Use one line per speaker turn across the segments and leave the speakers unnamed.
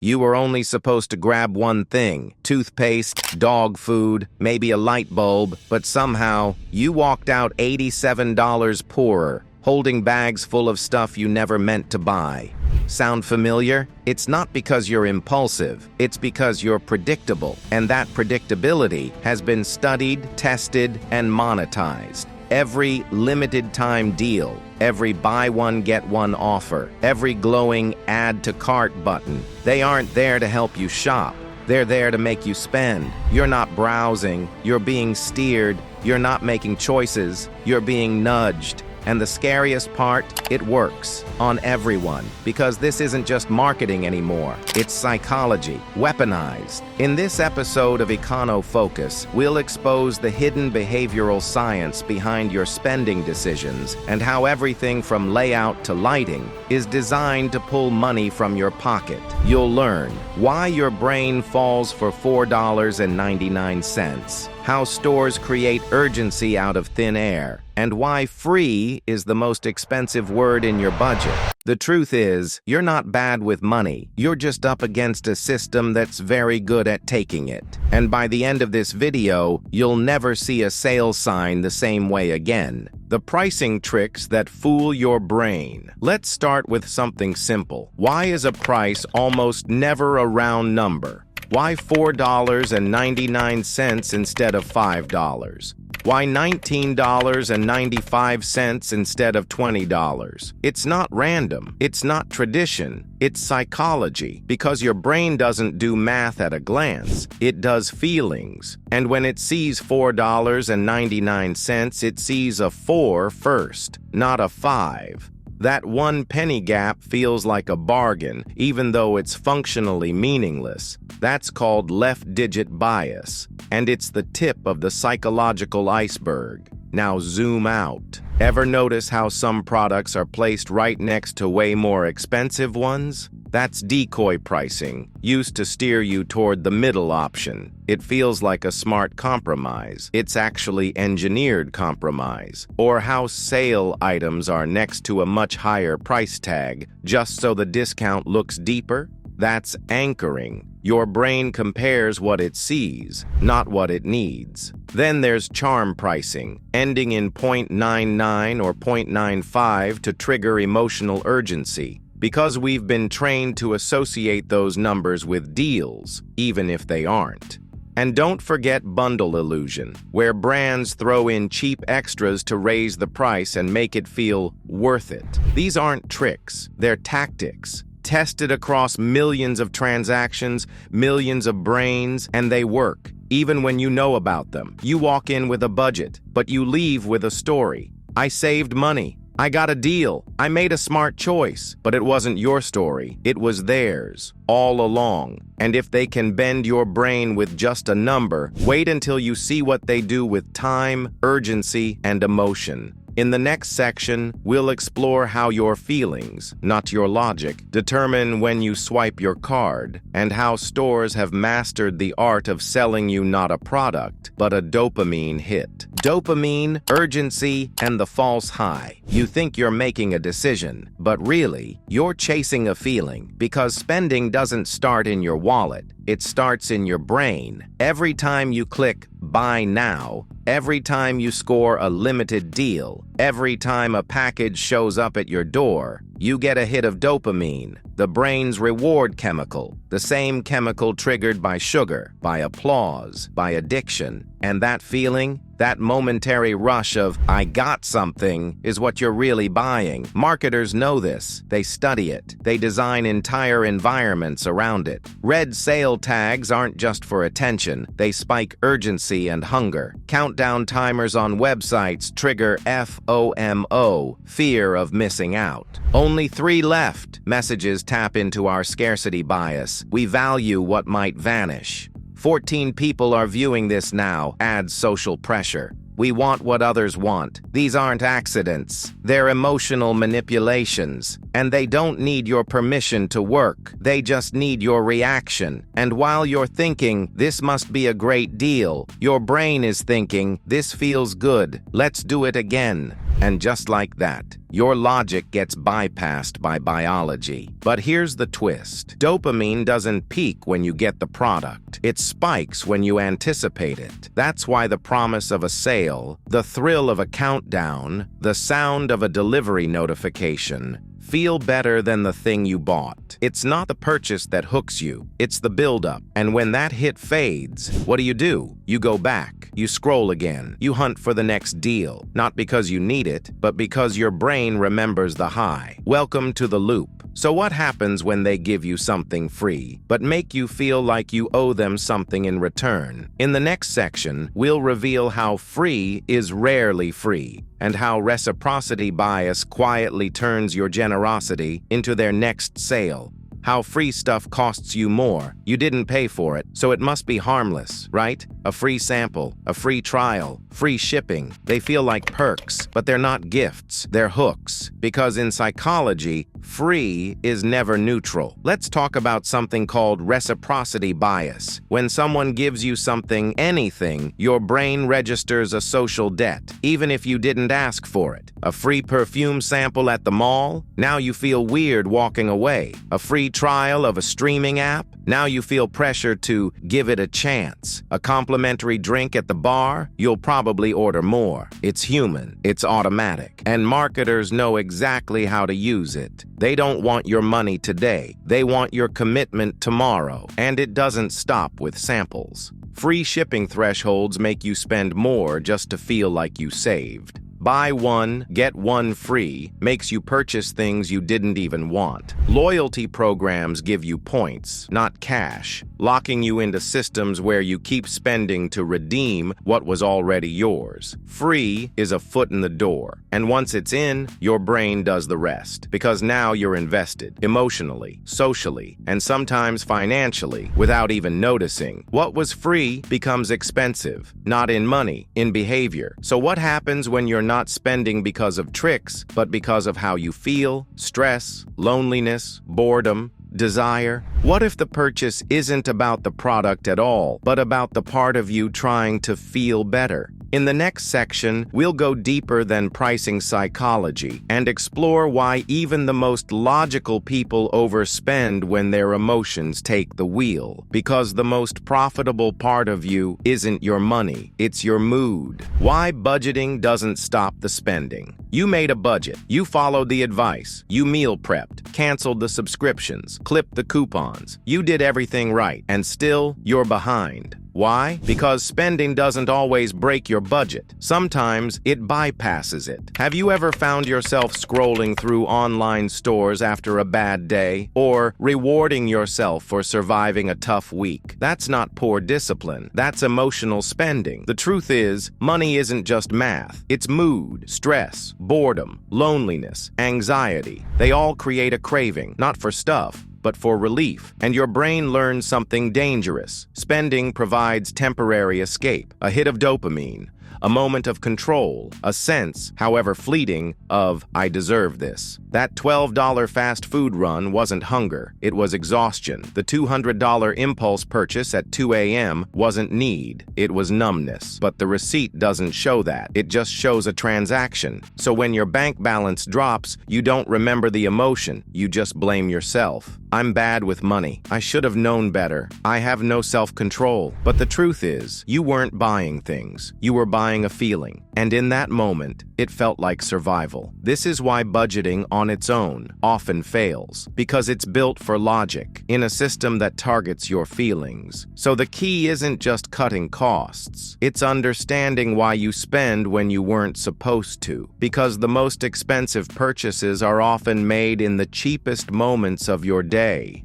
You were only supposed to grab one thing: toothpaste, dog food, maybe a light bulb, but somehow you walked out $87 poorer, holding bags full of stuff you never meant to buy. Sound familiar? It's not because you're impulsive, it's because you're predictable, and that predictability has been studied, tested, and monetized. Every limited-time deal, every buy-one-get-one offer, every glowing add-to-cart button, they aren't there to help you shop. They're there to make you spend. You're not browsing, you're being steered, you're not making choices, you're being nudged. And the scariest part, it works on everyone, because this isn't just marketing anymore. It's psychology, weaponized. In this episode of EconoFocus, we'll expose the hidden behavioral science behind your spending decisions and how everything from layout to lighting is designed to pull money from your pocket. You'll learn why your brain falls for $4.99, how stores create urgency out of thin air, and why free is the most expensive word in your budget. The truth is, you're not bad with money. You're just up against a system that's very good at taking it. And by the end of this video, you'll never see a sale sign the same way again. The pricing tricks that fool your brain. Let's start with something simple. Why is a price almost never a round number? Why $4.99 instead of $5? Why $19.95 instead of $20? It's not random. It's not tradition. It's psychology. Because your brain doesn't do math at a glance. It does feelings. And when it sees $4.99, it sees a 4 first, not a 5. That 1 penny gap feels like a bargain, even though it's functionally meaningless. That's called left-digit bias, and it's the tip of the psychological iceberg. Now zoom out. Ever notice how some products are placed right next to way more expensive ones? That's decoy pricing, used to steer you toward the middle option. It feels like a smart compromise. It's actually engineered compromise. Or how sale items are next to a much higher price tag, just so the discount looks deeper. That's anchoring. Your brain compares what it sees, not what it needs. Then there's charm pricing, ending in 0.99 or 0.95 to trigger emotional urgency, because we've been trained to associate those numbers with deals, even if they aren't. And don't forget bundle illusion, where brands throw in cheap extras to raise the price and make it feel worth it. These aren't tricks, they're tactics. Tested across millions of transactions, millions of brains, and they work, even when you know about them. You walk in with a budget, but you leave with a story. I saved money. I got a deal. I made a smart choice. But it wasn't your story. It was theirs, all along. And if they can bend your brain with just a number, wait until you see what they do with time, urgency, and emotion. In the next section, we'll explore how your feelings, not your logic, determine when you swipe your card, and how stores have mastered the art of selling you not a product, but a dopamine hit. Dopamine, urgency, and the false high. You think you're making a decision, but really, you're chasing a feeling, because spending doesn't start in your wallet. It starts in your brain. Every time you click Buy Now, every time you score a limited deal, every time a package shows up at your door, you get a hit of dopamine, the brain's reward chemical, the same chemical triggered by sugar, by applause, by addiction. And that feeling, that momentary rush of, I got something, is what you're really buying. Marketers know this. They study it. They design entire environments around it. Red sale tags aren't just for attention. They spike urgency and hunger. Countdown timers on websites trigger FOMO, fear of missing out. Only 3 left. Messages tap into our scarcity bias. We value what might vanish. 14 people are viewing this now, adds social pressure. We want what others want. These aren't accidents. They're emotional manipulations. And they don't need your permission to work. They just need your reaction. And while you're thinking, this must be a great deal, your brain is thinking, this feels good. Let's do it again. And just like that, your logic gets bypassed by biology. But here's the twist. Dopamine doesn't peak when you get the product. It spikes when you anticipate it. That's why the promise of a sale, the thrill of a countdown, the sound of a delivery notification feel better than the thing you bought. It's not the purchase that hooks you, it's the buildup. And when that hit fades, what do? You go back, you scroll again, you hunt for the next deal, not because you need it, but because your brain remembers the high. Welcome to the loop. So what happens when they give you something free, but make you feel like you owe them something in return? In the next section, we'll reveal how free is rarely free, and how reciprocity bias quietly turns your generosity into their next sale. How free stuff costs you more. You didn't pay for it, so it must be harmless, right? A free sample, a free trial, free shipping. They feel like perks, but they're not gifts, they're hooks. Because in psychology, free is never neutral. Let's talk about something called reciprocity bias. When someone gives you something, anything, your brain registers a social debt, even if you didn't ask for it. A free perfume sample at the mall? Now you feel weird walking away. A free trial of a streaming app? Now you feel pressure to give it a chance. A complimentary drink at the bar? You'll probably order more. It's human. It's automatic. And marketers know exactly how to use it. They don't want your money today. They want your commitment tomorrow. And it doesn't stop with samples. Free shipping thresholds make you spend more just to feel like you saved. Buy one, get one free makes you purchase things you didn't even want. Loyalty programs give you points, not cash, locking you into systems where you keep spending to redeem what was already yours. Free is a foot in the door, and once it's in, your brain does the rest, because now you're invested emotionally, socially, and sometimes financially without even noticing. What was free becomes expensive, not in money, in behavior. So what happens when you're not spending because of tricks, but because of how you feel, stress, loneliness, boredom, desire? What if the purchase isn't about the product at all, but about the part of you trying to feel better? In the next section, we'll go deeper than pricing psychology and explore why even the most logical people overspend when their emotions take the wheel. Because the most profitable part of you isn't your money, it's your mood. Why budgeting doesn't stop the spending. You made a budget, you followed the advice, you meal prepped, canceled the subscriptions, clipped the coupons. You did everything right, and still, you're behind. Why? Because spending doesn't always break your budget. Sometimes it bypasses it. Have you ever found yourself scrolling through online stores after a bad day, or rewarding yourself for surviving a tough week? That's not poor discipline. That's emotional spending. The truth is, money isn't just math. It's mood, stress, boredom, loneliness, anxiety. They all create a craving, not for stuff, but for relief. And your brain learns something dangerous. Spending provides temporary escape, a hit of dopamine, a moment of control, a sense, however fleeting, of "I deserve this." That $12 fast food run wasn't hunger, it was exhaustion. The $200 impulse purchase at 2 a.m. wasn't need, it was numbness. But the receipt doesn't show that, it just shows a transaction. So when your bank balance drops, you don't remember the emotion, you just blame yourself. I'm bad with money. I should have known better. I have no self-control. But the truth is, you weren't buying things. You were buying a feeling. And in that moment, it felt like survival. This is why budgeting on its own often fails, because it's built for logic in a system that targets your feelings. So the key isn't just cutting costs. It's understanding why you spend when you weren't supposed to. Because the most expensive purchases are often made in the cheapest moments of your day.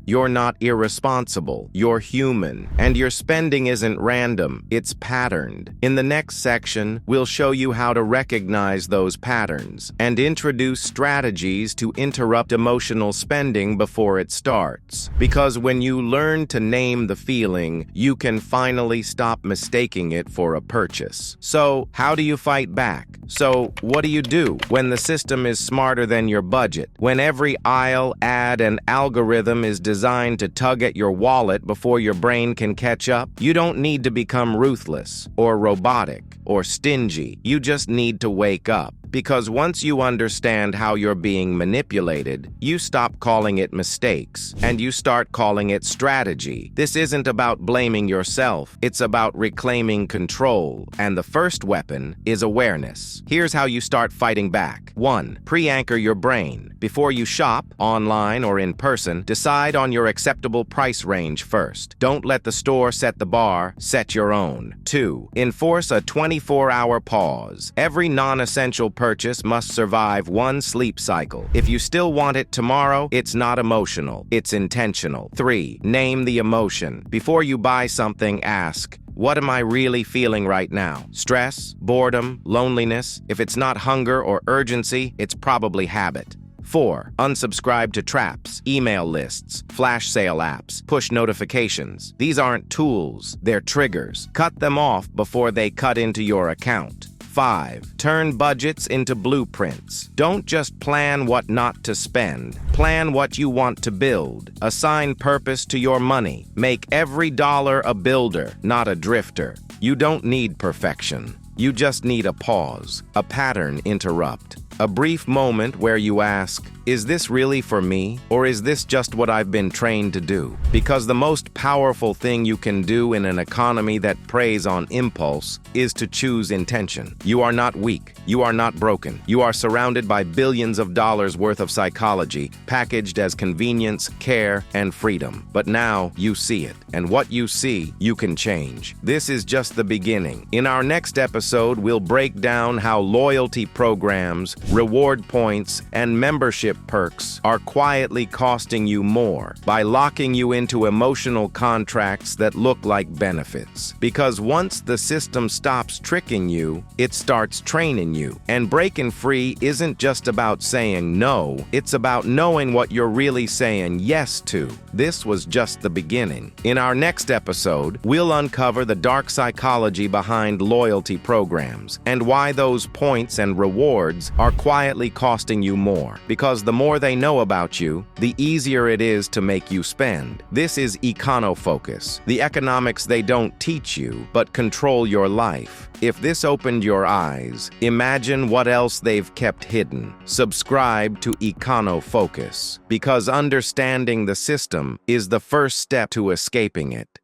You're not irresponsible, you're human, and your spending isn't random, it's patterned. In the next section, we'll show you how to recognize those patterns and introduce strategies to interrupt emotional spending before it starts. Because when you learn to name the feeling, you can finally stop mistaking it for a purchase. So, how do you fight back? So, what do you do when the system is smarter than your budget? When every aisle, ad, and algorithm is designed to tug at your wallet before your brain can catch up? You don't need to become ruthless, or robotic, or stingy. You just need to wake up. Because once you understand how you're being manipulated, you stop calling it mistakes, and you start calling it strategy. This isn't about blaming yourself, it's about reclaiming control, and the first weapon is awareness. Here's how you start fighting back. 1. Pre-anchor your brain. Before you shop, online or in person, decide on your acceptable price range first. Don't let the store set the bar, set your own. 2. Enforce a 24-hour pause. Every non-essential purchase must survive one sleep cycle. If you still want it tomorrow, it's not emotional, it's intentional. 3. Name the emotion. Before you buy something, ask, what am I really feeling right now? Stress, boredom, loneliness? If it's not hunger or urgency, it's probably habit. 4. Unsubscribe to traps, email lists, flash sale apps, push notifications. These aren't tools, they're triggers. Cut them off before they cut into your account. 5. Turn budgets into blueprints. Don't just plan what not to spend. Plan what you want to build. Assign purpose to your money. Make every dollar a builder, not a drifter. You don't need perfection. You just need a pause, a pattern interrupt. A brief moment where you ask, is this really for me, or is this just what I've been trained to do? Because the most powerful thing you can do in an economy that preys on impulse is to choose intention. You are not weak. You are not broken. You are surrounded by billions of dollars worth of psychology, packaged as convenience, care, and freedom. But now you see it, and what you see, you can change. This is just the beginning. In our next episode, we'll break down how loyalty programs, reward points, and membership perks are quietly costing you more by locking you into emotional contracts that look like benefits. Because once the system stops tricking you, it starts training you. And breaking free isn't just about saying no, it's about knowing what you're really saying yes to. This was just the beginning. In our next episode, we'll uncover the dark psychology behind loyalty programs and why those points and rewards are quietly costing you more. Because the more they know about you, the easier it is to make you spend. This is EconoFocus, the economics they don't teach you, but control your life. If this opened your eyes, imagine what else they've kept hidden. Subscribe to EconoFocus, because understanding the system is the first step to escaping it.